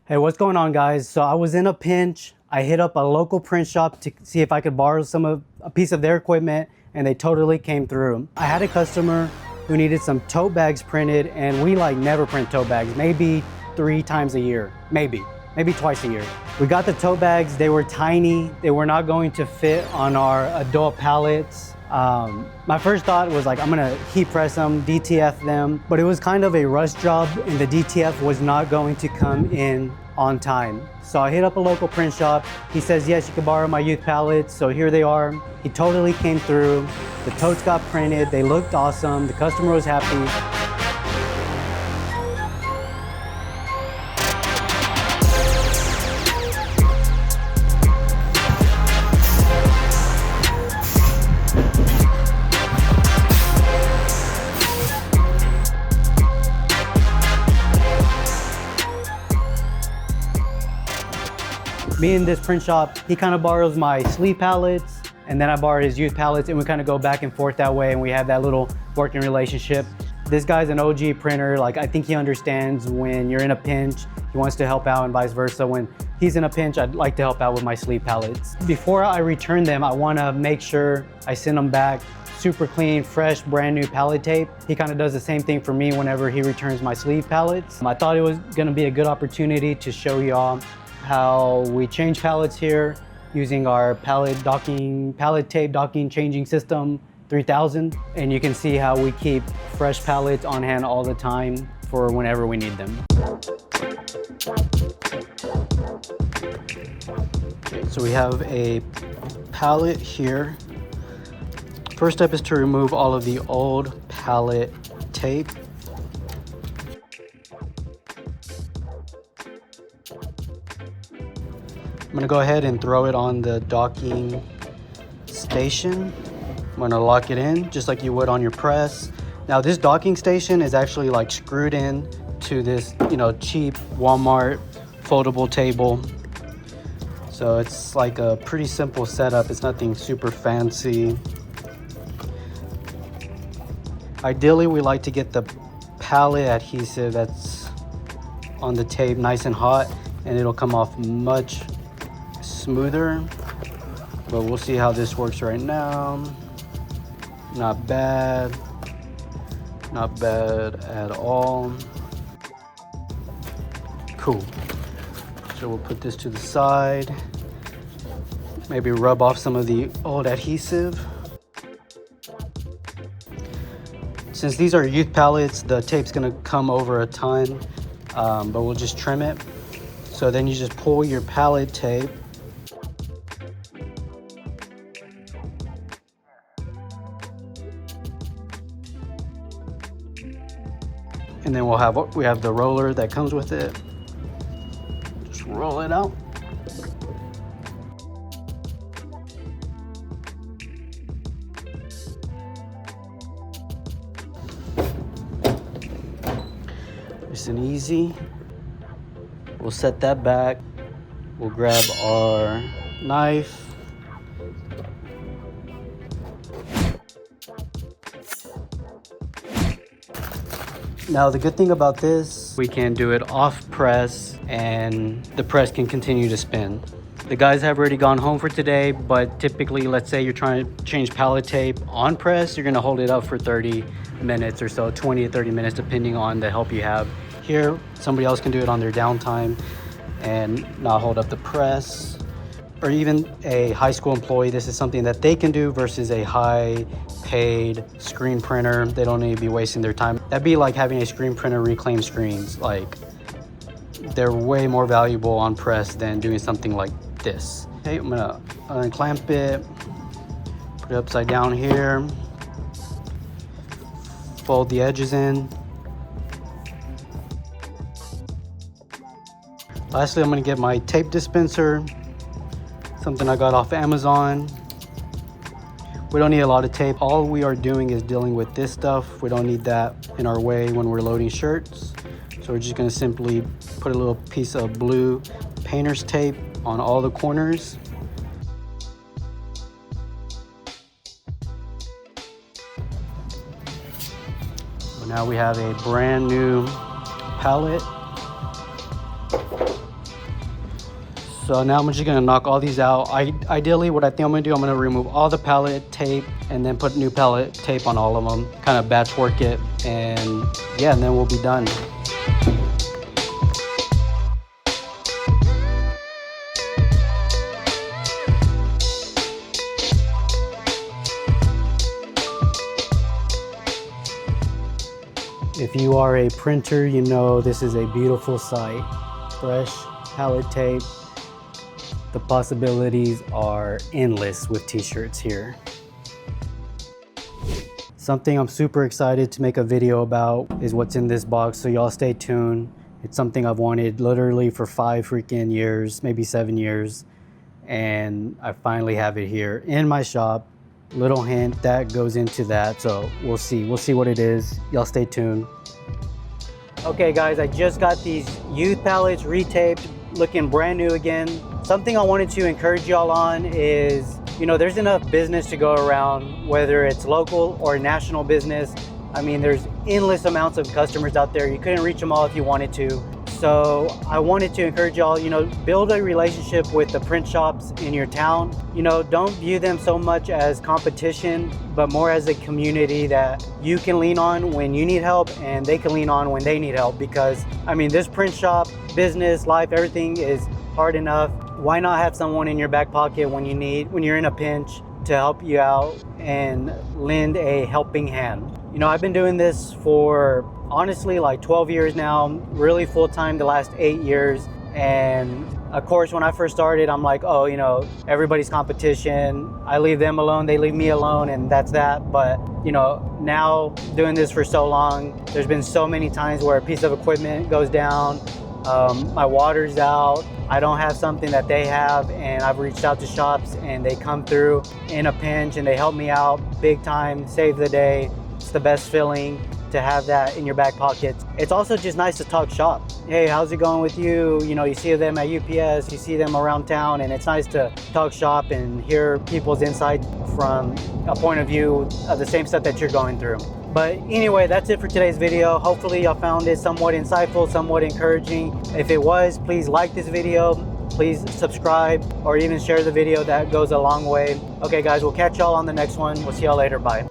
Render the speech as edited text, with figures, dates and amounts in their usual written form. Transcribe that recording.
Hey, what's going on, guys? So I was in a pinch. I hit up a local print shop to see if I could borrow a piece of their equipment, and they totally came through. I had a customer who needed some tote bags printed, and we never print tote bags, maybe 3 times a year, maybe twice a year. We got the tote bags. They were tiny. They were not going to fit on our adult pallets. My first thought was I'm gonna heat press them, DTF them, but it was kind of a rush job and the DTF was not going to come in on time. So I hit up a local print shop. He says, yes, you can borrow my youth pallets. So here they are. He totally came through. The totes got printed. They looked awesome. The customer was happy. Me and this print shop, he kind of borrows my sleeve pallets, and then I borrow his youth pallets, and we kind of go back and forth that way, and we have that little working relationship. This guy's an OG printer. I think he understands when you're in a pinch, he wants to help out, and vice versa. When he's in a pinch, I'd like to help out with my sleeve pallets. Before I return them, I want to make sure I send them back super clean, fresh, brand new pallet tape. He kind of does the same thing for me whenever he returns my sleeve pallets. I thought it was going to be a good opportunity to show y'all how we change pallets here using our pallet tape docking changing system 3000. And you can see how we keep fresh pallets on hand all the time for whenever we need them. Okay, so we have a pallet here. First step is to remove all of the old pallet tape. I'm gonna go ahead and throw it on the docking station. I'm gonna lock it in just like you would on your press. Now this docking station is actually screwed in to this, cheap Walmart foldable table. So it's a pretty simple setup. It's nothing super fancy. Ideally, we like to get the pallet adhesive that's on the tape nice and hot, and it'll come off much smoother, but we'll see how this works right now. Not bad at all. Cool. So we'll put this to the side, maybe rub off some of the old adhesive. Since these are youth pallets, the tape's gonna come over a ton, but we'll just trim it. So then you just pull your pallet tape, and then we have the roller that comes with it. Just roll it out. Nice and easy. We'll set that back. We'll grab our knife. Now the good thing about this, we can do it off press and the press can continue to spin. The guys have already gone home for today, but typically, let's say you're trying to change pallet tape on press, you're gonna hold it up for 30 minutes or so, 20 to 30 minutes, depending on the help you have. Here, somebody else can do it on their downtime and not hold up the press. Or even a high school employee, this is something that they can do versus a high paid screen printer. They don't need to be wasting their time. That'd be like having a screen printer reclaim screens. They're way more valuable on press than doing something like this. Okay, I'm gonna unclamp it, put it upside down here, fold the edges in. Lastly, I'm gonna get my tape dispenser, something I got off Amazon. We don't need a lot of tape. All we are doing is dealing with this stuff. We don't need that in our way when we're loading shirts. So we're just gonna simply put a little piece of blue painter's tape on all the corners. So now we have a brand new pallet. So now I'm just gonna knock all these out. Ideally, what I think I'm gonna do, I'm gonna remove all the pallet tape and then put new pallet tape on all of them, kind of batch work it, and yeah, and then we'll be done. If you are a printer, you know this is a beautiful sight. Fresh pallet tape. The possibilities are endless with t-shirts here. Something I'm super excited to make a video about is what's in this box, so y'all stay tuned. It's something I've wanted literally for 5 freaking years, maybe 7 years, and I finally have it here in my shop. Little hint that goes into that, so we'll see what it is. Y'all stay tuned. Okay guys, I just got these youth pallets retaped, looking brand new again. Something I wanted to encourage y'all on is, you know, there's enough business to go around, whether it's local or national business. I mean, there's endless amounts of customers out there. You couldn't reach them all if you wanted to. So I wanted to encourage y'all, you know, build a relationship with the print shops in your town. You know, don't view them so much as competition, but more as a community that you can lean on when you need help and they can lean on when they need help. Because I mean, this print shop, business, life, everything is hard enough. Why not have someone in your back pocket when you're in a pinch to help you out and lend a helping hand? You know, I've been doing this for honestly like 12 years now, really full-time the last 8 years. And of course, when I first started, I'm like, oh, you know, everybody's competition. I leave them alone, they leave me alone, and that's that. But, you know, now doing this for so long, there's been so many times where a piece of equipment goes down, my water's out, I don't have something that they have, and I've reached out to shops and they come through in a pinch and they help me out big time, save the day. It's the best feeling to have that in your back pocket. It's also just nice to talk shop. Hey, how's it going with you? You know, you see them at UPS, you see them around town, and it's nice to talk shop and hear people's insight from a point of view of the same stuff that you're going through. But anyway, that's it for today's video. Hopefully y'all found it somewhat insightful, somewhat encouraging. If it was, please like this video, please subscribe, or even share the video. That goes a long way. Okay guys, we'll catch y'all on the next one. We'll see y'all later, bye.